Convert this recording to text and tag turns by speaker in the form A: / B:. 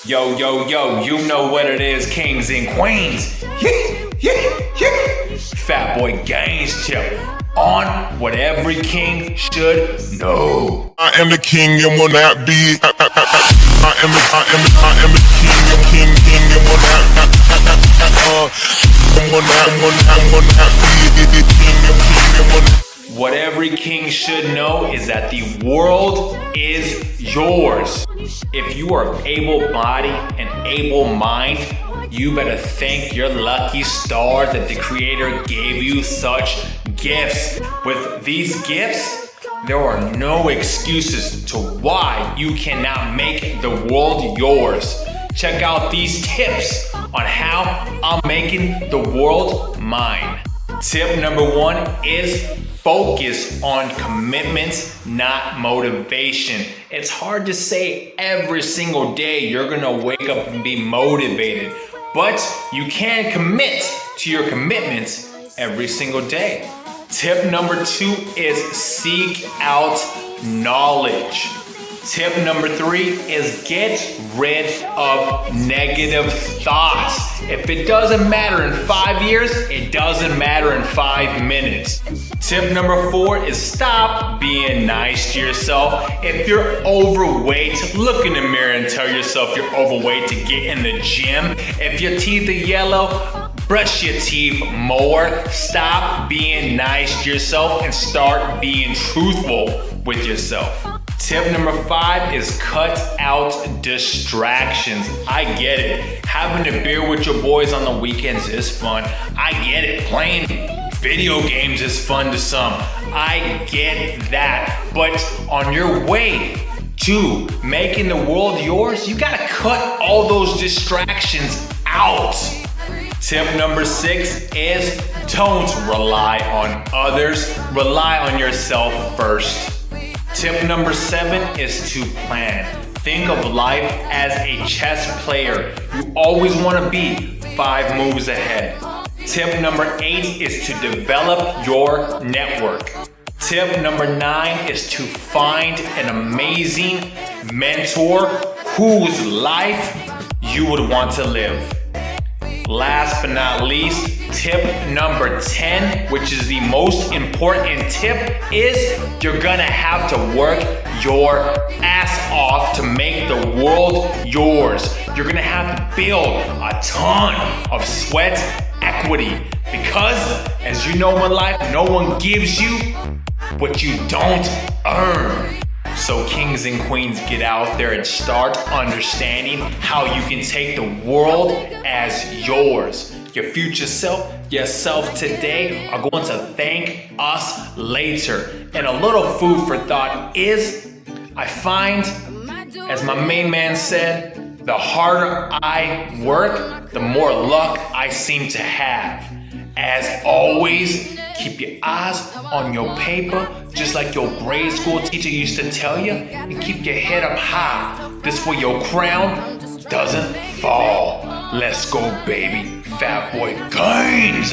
A: Yo, yo, yo, you know what it is, kings and queens. FATBOYGAINZ tip on what every king should know.
B: I am the king and will not be. I am the king and will not be.
A: What every king should know is that the world is yours. If you are able-bodied and able-minded, you better thank your lucky star that the Creator gave you such gifts. With these gifts, there are no excuses to why you cannot make the world yours. Check out these tips on how I'm making the world mine. Tip number 1 is focus on commitments, not motivation. It's hard to say every single day you're gonna wake up and be motivated, but you can commit to your commitments every single day. Tip number 2 is seek out knowledge. Tip number 3 is get rid of negative thoughts. If it doesn't matter in 5 years, it doesn't matter in 5 minutes. Tip number 4 is stop being nice to yourself. If you're overweight, look in the mirror and tell yourself you're overweight to get in the gym. If your teeth are yellow, brush your teeth more. Stop being nice to yourself and start being truthful with yourself. Tip number 5 is cut out distractions. I get it. Having a beer with your boys on the weekends is fun. I get it. Playing video games is fun to some. I get that. But on your way to making the world yours, you gotta cut all those distractions out. Tip number 6 is don't rely on others. Rely on yourself first. Tip number 7 is to plan. Think of life as a chess player. You always want to be 5 moves ahead. Tip number 8 is to develop your network. Tip number 9 is to find an amazing mentor whose life you would want to live. Last but not least, tip number 10, which is the most important tip, is you're gonna have to work your ass off to make the world yours. You're gonna have to build a ton of sweat equity because, as you know in life, no one gives you what you don't earn. So kings and queens, get out there and start understanding how you can take the world as yours. Your future self, yourself today, are going to thank us later. And a little food for thought is, I find, as my main man said, the harder I work, the more luck I seem to have. As always, keep your eyes on your paper, just like your grade school teacher used to tell you, and keep your head up high. This way your crown doesn't fall. Let's go, baby. FATBOYGAINZ.